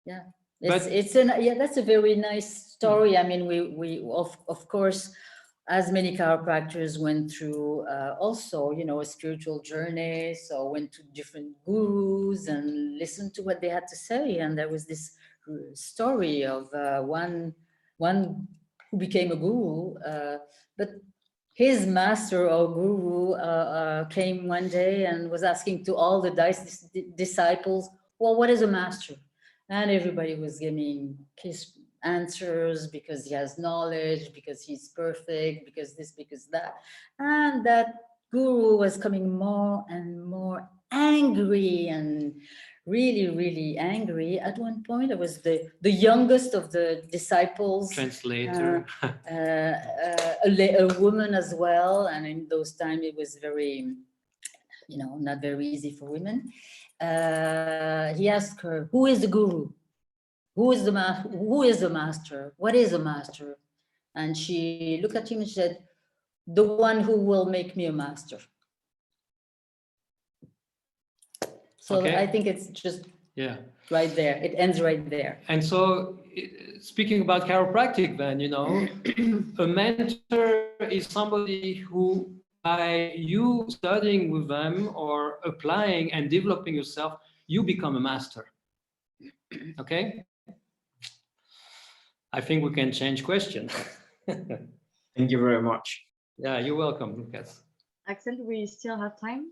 Yeah, that's a very nice story. I mean, we of course, as many chiropractors went through also, a spiritual journey. So went to different gurus and listened to what they had to say. And there was this story of one who became a guru, but his master or guru came one day and was asking to all the disciples, well, what is a master? And everybody was giving his answers, because he has knowledge, because he's perfect, because this, because that. And that guru was coming more and more angry, and really, really angry. At one point, I was the youngest of the disciples. Translator. A woman as well. And in those times, it was very, not very easy for women. He asked her, who is the guru? Who is the master? What is a master? And she looked at him and said, the one who will make me a master. So Okay. I think it's just right there. It ends right there. And so, speaking about chiropractic, then, a mentor is somebody who, by you studying with them or applying and developing yourself, you become a master. Okay? I think we can change question. Thank you very much. Yeah, you're welcome, Lucas. Axel, we still have time?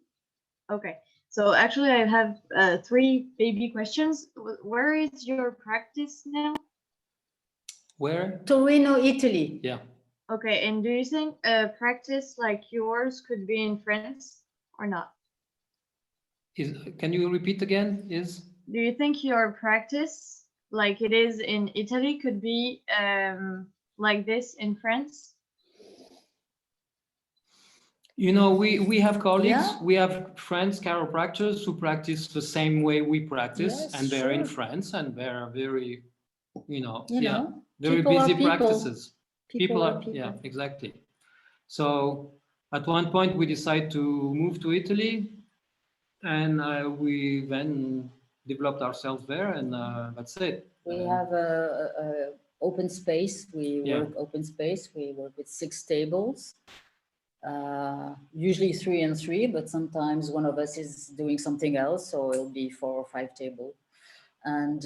Okay. So actually, I have 3 baby questions. Where is your practice now? Where? Torino, Italy. Yeah. Okay. And do you think a practice like yours could be in France or not? Can you repeat again? Do you think your practice, like it is in Italy, could be like this in France? We have colleagues, Yeah. we have friends, chiropractors who practice the same way we practice, Yes, and they're in sure. France, and they're very, very people are busy people. practices. People are Yeah, people. exactly. So at one point we decided to move to Italy, and we then developed ourselves there, and that's it. We have a open space. We Yeah. work open space. We work with 6 tables. Usually 3 and 3, but sometimes one of us is doing something else, so it'll be 4 or 5 tables. And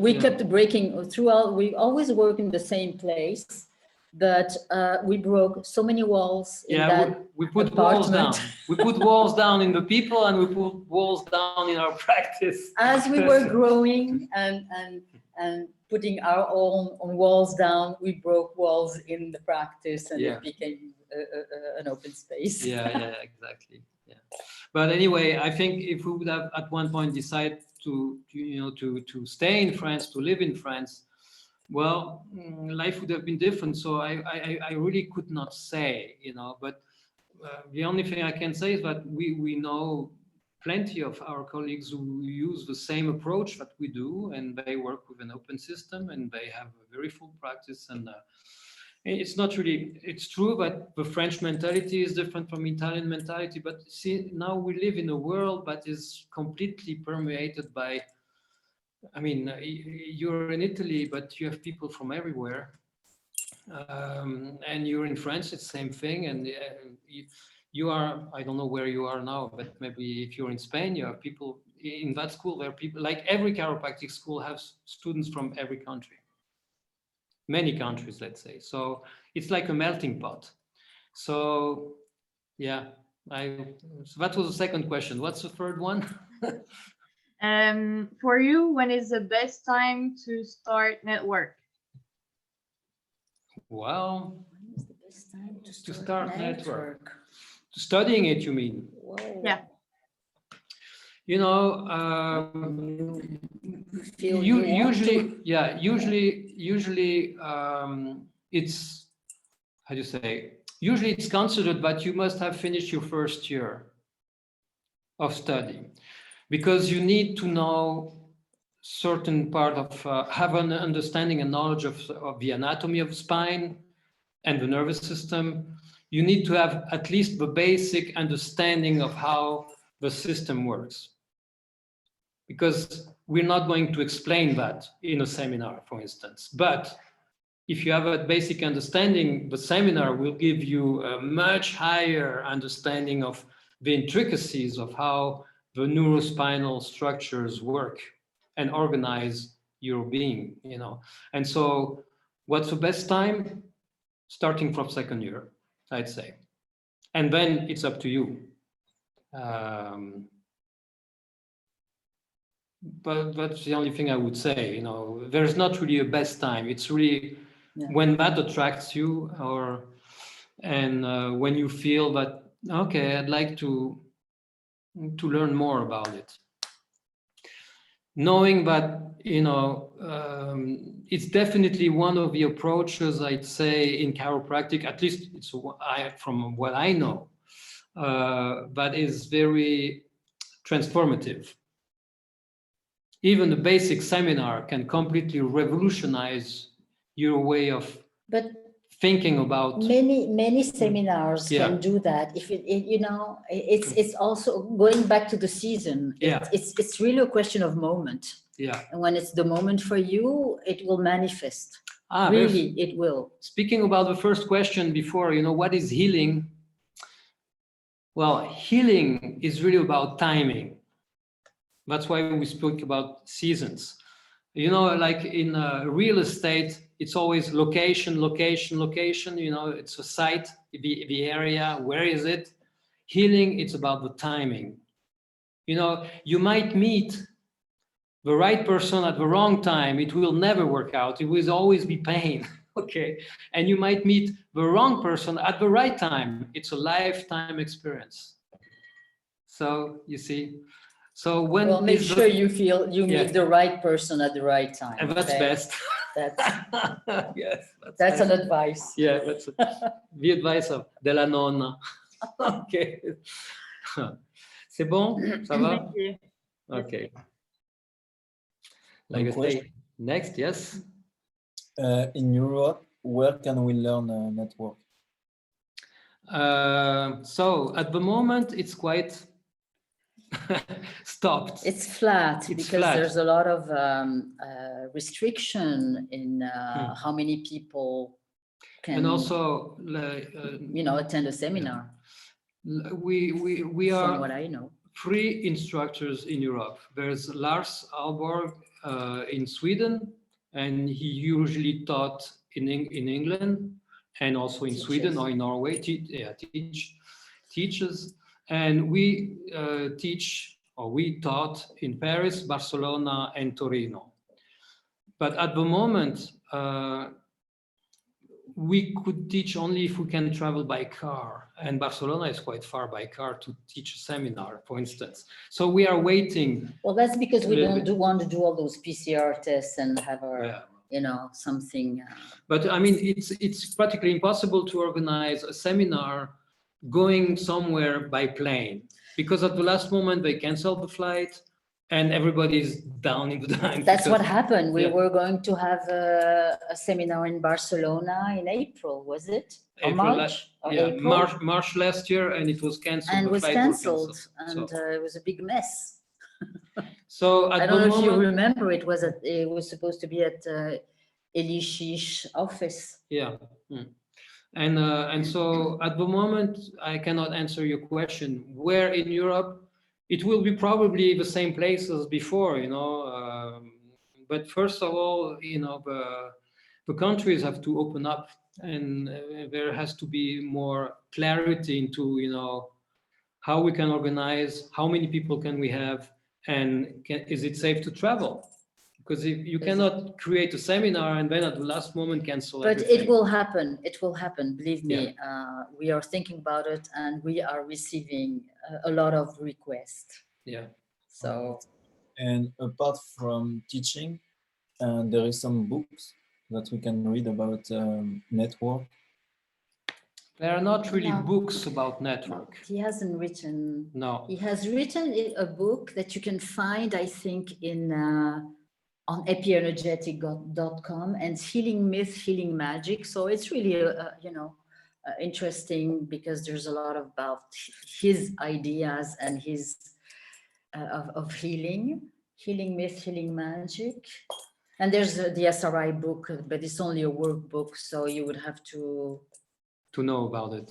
we kept breaking throughout. We always work in the same place, but we broke so many walls in that we put walls down. apartment. We put walls down in the people, and we put walls down in our practice. As we were growing and putting our own walls down, we broke walls in the practice, and it became an open space. Yeah, exactly. Yeah, but anyway, I think if we would have at one point decided to stay in France, to live in France, well, life would have been different. So I really could not say, but the only thing I can say is that we know plenty of our colleagues who use the same approach that we do, and they work with an open system, and they have a very full practice. And it's true that the French mentality is different from Italian mentality, but see, now we live in a world that is completely permeated by, you're in Italy, but you have people from everywhere. And you're in France, it's the same thing. And you are, I don't know where you are now, but maybe if you're in Spain, you have people in that school. There are people, like every chiropractic school has students from every country, many countries, let's say. So it's like a melting pot. So yeah, so that was the second question. What's the third one? For you, when is the best time to start network? Well, When is the best time to start network? Studying it, you mean? Whoa. Yeah. Usually it's, how do you say? Usually it's considered that you must have finished your first year of study, because you need to know certain part of, have an understanding and knowledge of the anatomy of the spine and the nervous system. You need to have at least the basic understanding of how the system works, because we're not going to explain that in a seminar, for instance. But if you have a basic understanding, the seminar will give you a much higher understanding of the intricacies of how the neurospinal structures work and organize your being, And so what's the best time? Starting from second year, I'd say. And then it's up to you. but that's the only thing I would say. You know, there's not really a best time. It's really Yeah. when that attracts you, and when you feel that okay, I'd like to learn more about it. Knowing that, you know, it's definitely one of the approaches, I'd say, in chiropractic, at least it's from what I know, that is very transformative. Even a basic seminar can completely revolutionize your way of But thinking about. many seminars Yeah. can do that. If you know, it's also going back to the season. Yeah. It's really a question of moment. Yeah. And when it's the moment for you, it will manifest. Ah, Really, it will. Speaking about the first question before, you know, what is healing? Well, healing is really about timing. That's why we spoke about seasons. You know, like in real estate, it's always location, location, location. You know, it's a site, the area, where is it? Healing, it's about the timing. You know, you might meet the right person at the wrong time. It will never work out. It will always be pain. Okay. And you might meet the wrong person at the right time. It's a lifetime experience. So you see, so when Well, make sure you feel you Yeah. meet the right person at the right time. and that's okay? best. That's Yes, that's best. an advice. Yeah, that's the advice of della nonna. Okay. C'est bon? Ça va? Thank you. Okay. No Like I question. say, next, yes. In Europe, where can we learn network? So at the moment, it's quite stopped. It's flat It's because flat. there's a lot of restriction in how many people can, And also, you know, attend a seminar. we From are what I know. 3 instructors in Europe. There's Lars Alborg in Sweden, and he usually taught in England and also in Sweden or in Norway. Teaches, and we we taught in Paris, Barcelona, and Torino. But at the moment, we could teach only if we can travel by car, and Barcelona is quite far by car to teach a seminar, for instance. So we are waiting. Well, that's because we Little don't want to do all those PCR tests and have our, Yeah. you know, something. But I mean, it's practically impossible to organize a seminar going somewhere by plane, because at the last moment they cancel the flight and everybody's down in the line. That's what happened. We Yeah. were going to have a seminar in Barcelona in April, was it? Or March? Or Yeah, April? March last year, and it was canceled. And the was flight were cancelled, canceled. and it was a big mess. So at I don't the know if you moment, remember, it was supposed to be at Elishi's office. yeah. And so at the moment, I cannot answer your question. Where in Europe? It will be probably the same place as before, you know. But first of all, you know, the countries have to open up, and there has to be more clarity into, you know, how we can organize, how many people can we have, and is it safe to travel? Because if you cannot create a seminar and then at the last moment cancel But everything. it will happen. It will happen. Believe me. We are thinking about it, and we are receiving a lot of requests. Yeah. So And apart from teaching, there is some books that we can read about network. There are not really No. books about network. he hasn't written. No. He has written a book that you can find, I think, in on epienergetic.com, and Healing Myth, Healing Magic. So it's really, you know, interesting, because there's a lot about his ideas and his of healing myth, healing magic. And there's the SRI book, but it's only a workbook, so you would have to Know about it.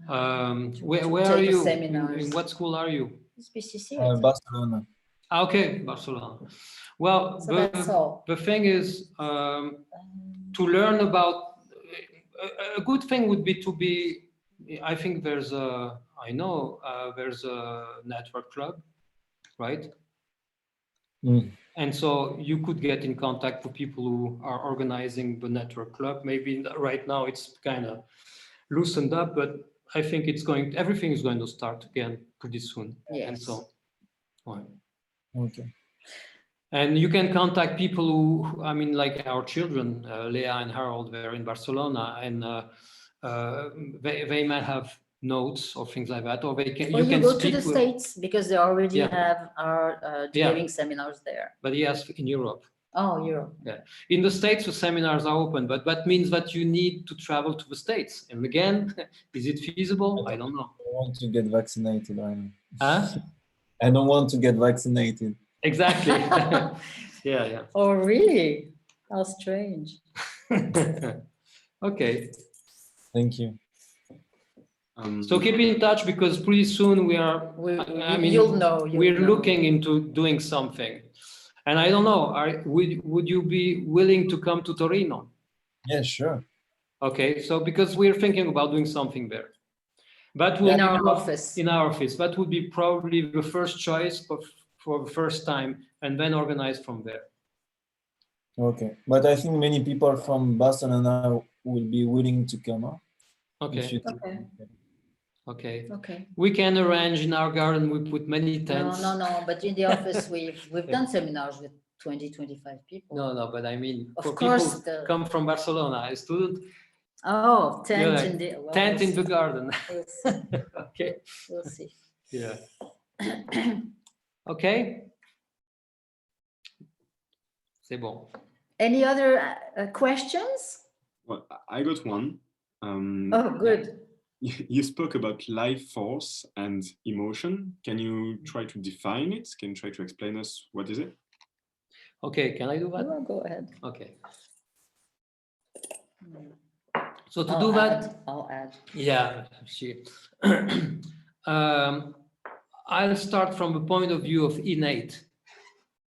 to Where take are the you? seminars. In what school are you? It's BCC. I think. Barcelona. Okay, Barcelona. Well, So that's all. the thing is, to learn about, a good thing would be to be, I think there's a network club, right? And so you could get in contact with people who are organizing the network club. Maybe right now it's kind of loosened up, but I think everything is going to start again pretty soon. Yes. And so, well. Okay. And you can contact people who, I mean, like our children, Leah and Harold, they're in Barcelona, and they might have notes or things like that, or they can. Or you can go to speak the with, States because they already Yeah. have our Yeah. giving seminars there. But yes, in Europe. Oh, Europe. Yeah. In the States, the seminars are open, but that means that you need to travel to the States. And again, is it feasible? I don't know. I want to get vaccinated. Huh? I don't want to get vaccinated. Exactly. Yeah. Oh, really? How strange. Okay. Thank you. So keep in touch because pretty soon You'll know. We're looking into doing something. And I don't know, would you be willing to come to Torino? Yeah, sure. Okay, so because we're thinking about doing something there. But In our office. In our office. That would be probably the first choice for the first time, and then organize from there. Okay, but I think many people from Barcelona will be willing to come up. Okay. Okay. Okay. We can arrange in our garden. We put many tents. No. But in the office, we've done seminars with 20, 25 people. No. But I mean, Of for course, people come from Barcelona, a student. Oh, tent Yeah, in the tent in the garden. We'll see. Okay. We'll see. Yeah. Okay. C'est bon. Any other questions? Well, I got one. Oh, good. You spoke about life force and emotion. Can you try to define it? Can you try to explain us what is it? Okay, can I do that? No, go ahead. Okay. So to do that, I'll add. yeah, I'll start from the point of view of innate.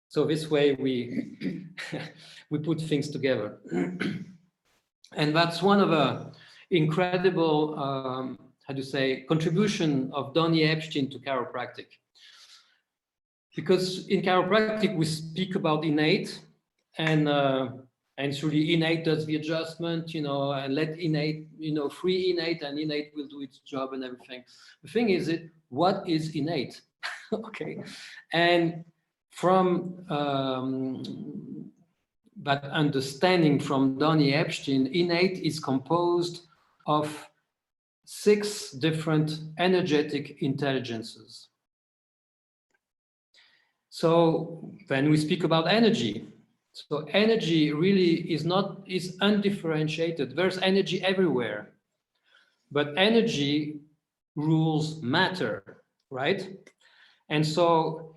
So this way we we put things together. And that's one of the incredible, how to say, contribution of Donny Epstein to chiropractic. Because in chiropractic, we speak about innate, and it's really innate does the adjustment, and let innate, free innate, and innate will do its job and everything. The thing is, what is innate? Okay. And from that understanding from Donny Epstein, innate is composed of 6 different energetic intelligences. So when we speak about energy, so energy really is undifferentiated. There's energy everywhere, but energy rules matter, right? And so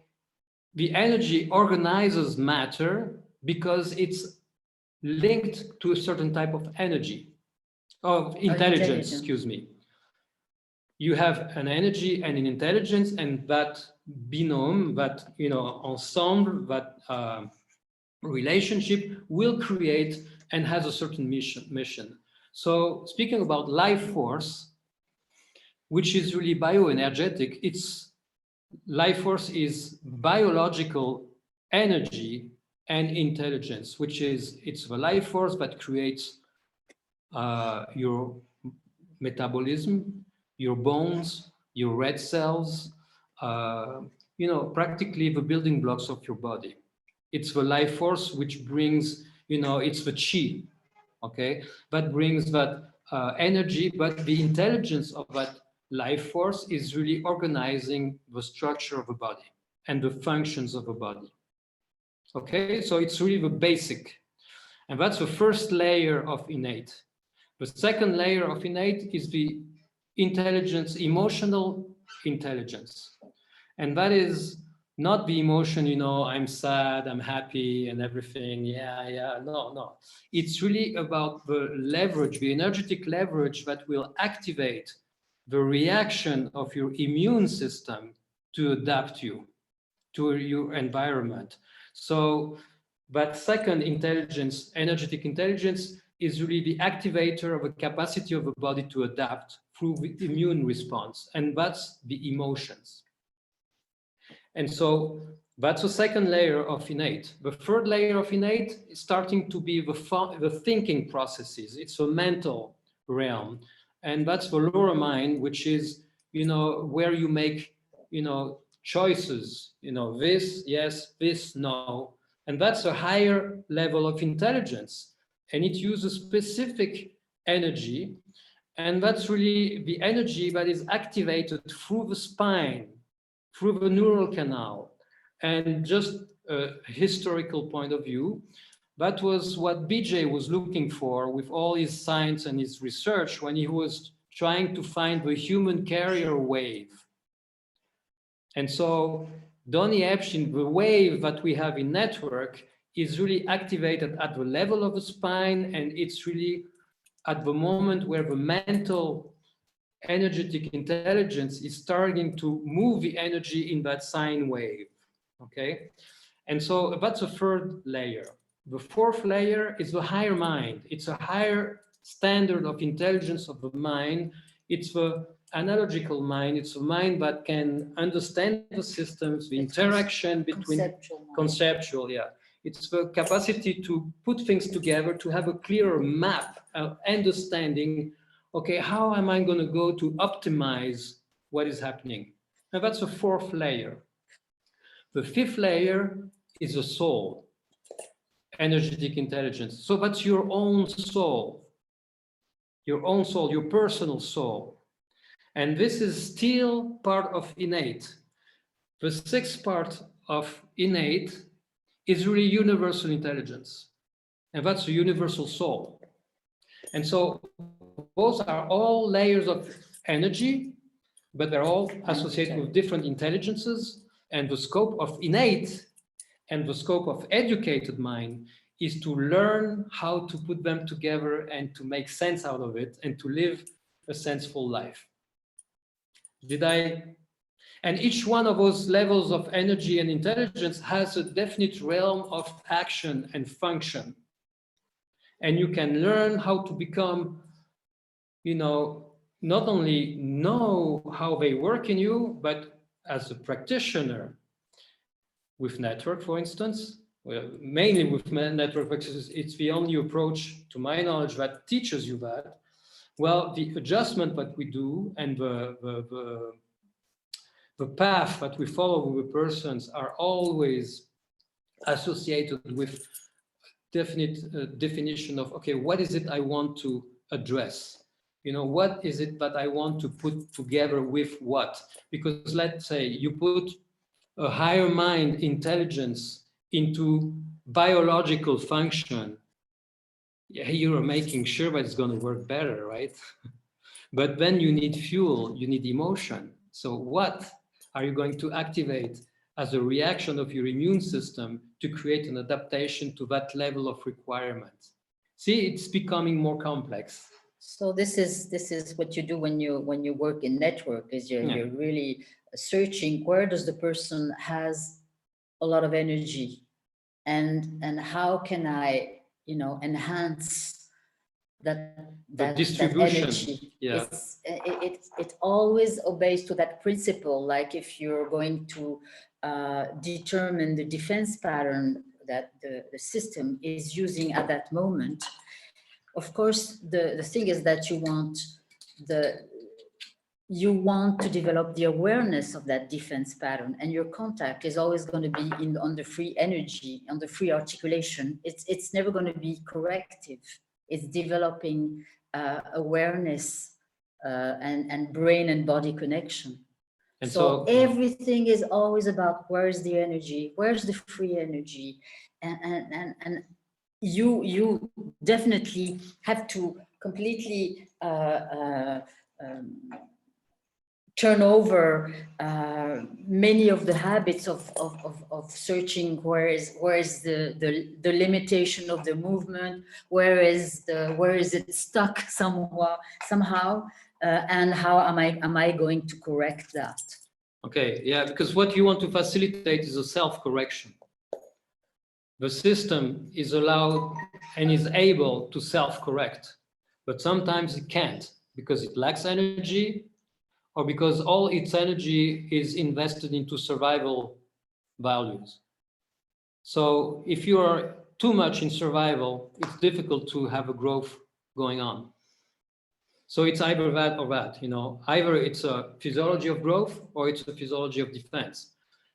the energy organizes matter because it's linked to a certain type of energy, of intelligence, excuse me. You have an energy and an intelligence, and that binôme, that ensemble, that relationship will create and has a certain mission. So speaking about life force, which is really bioenergetic, life force is biological energy and intelligence, it's the life force that creates your metabolism, your bones, your red cells, practically the building blocks of your body. It's the life force which brings, it's the chi, okay? That brings that energy, but the intelligence of that life force is really organizing the structure of the body and the functions of the body. Okay, so it's really the basic. And that's the first layer of innate. The second layer of innate is the intelligence, emotional intelligence. And that is not the emotion, I'm sad, I'm happy and everything. Yeah, no. It's really about the leverage, the energetic leverage that will activate the reaction of your immune system to adapt you to your environment. So that second intelligence, energetic intelligence, is really the activator of a capacity of the body to adapt through the immune response. And that's the emotions. And so That's the second layer of innate. The third layer of innate is starting to be the thinking processes. It's a mental realm. And that's the lower mind, which is, where you make, choices, this, yes, this, no. And that's a higher level of intelligence. And it uses specific energy. And that's really the energy that is activated through the spine, through the neural canal. And just a historical point of view, that was what BJ was looking for with all his science and his research when he was trying to find the human carrier wave. And so Donny Epstein, the wave that we have in network is really activated at the level of the spine, and it's really at the moment where the mental energetic intelligence is starting to move the energy in that sine wave. Okay, and so that's the third layer. The fourth layer is the higher mind. It's a higher standard of intelligence of the mind. It's the analogical mind. It's a mind that can understand the systems, the interaction between conceptual, yeah. It's the capacity to put things together, to have a clearer map of understanding, okay, how am I going to go to optimize what is happening? And that's the fourth layer. The fifth layer is the soul, energetic intelligence. So that's your own soul, your personal soul. And this is still part of innate. The sixth part of innate is really universal intelligence. And that's the universal soul. And so those are all layers of energy, but they're all associated with different intelligences. And the scope of innate and the scope of educated mind is to learn how to put them together and to make sense out of it and to live a senseful life. And each one of those levels of energy and intelligence has a definite realm of action and function. And you can learn how to become, not only know how they work in you, but as a practitioner with network, for instance, mainly with network, because it's the only approach, to my knowledge, that teaches you that. Well, the adjustment that we do and the path that we follow with the persons are always associated with definite definition of, okay, what is it I want to address? What is it that I want to put together with what? Because let's say you put a higher mind intelligence into biological function, you're making sure that it's going to work better, right? But then you need fuel, you need emotion. So what are you going to activate as a reaction of your immune system to create an adaptation to that level of requirement? See, it's becoming more complex. So this is what you do when you work in network, is you're really searching where does the person has a lot of energy, and how can I enhance that distribution. That energy. Yeah. It always obeys to that principle. Like if you're going to determine the defense pattern that the system is using at that moment, of course, the thing is that you want to develop the awareness of that defense pattern, and your contact is always going to be on the free energy, on the free articulation. It's never going to be corrective. It's developing awareness and brain and body connection. And so everything is always about where's the energy, where's the free energy, and you definitely have to completely turn over many of the habits of searching where is the limitation of the movement, where is it stuck somehow, and how am I going to correct that? Okay, yeah, because what you want to facilitate is a self-correction. The system is allowed and is able to self-correct, but sometimes it can't because it lacks energy, or because all its energy is invested into survival values. So if you are too much in survival, it's difficult to have a growth going on. So it's either that or that, you know, either it's a physiology of growth or it's a physiology of defense.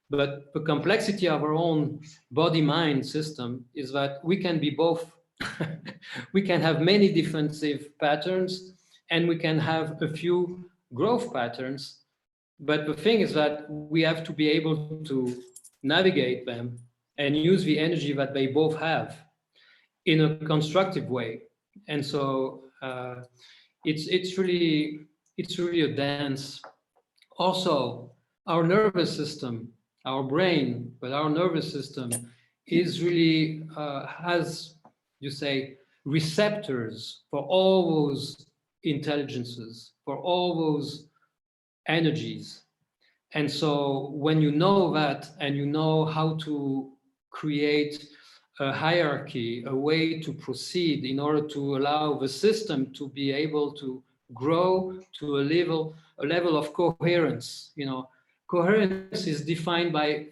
But the complexity of our own body-mind system is that we can be both. We can have many defensive patterns and we can have a few growth patterns. But the thing is that we have to be able to navigate them and use the energy that they both have in a constructive way. And so it's really a dance. Also, our nervous system, our brain, but our nervous system is really has, you say, receptors for all those intelligences, for all those energies. And so when you know that and you know how to create a hierarchy, a way to proceed in order to allow the system to be able to grow to a level of coherence. You know, coherence is defined by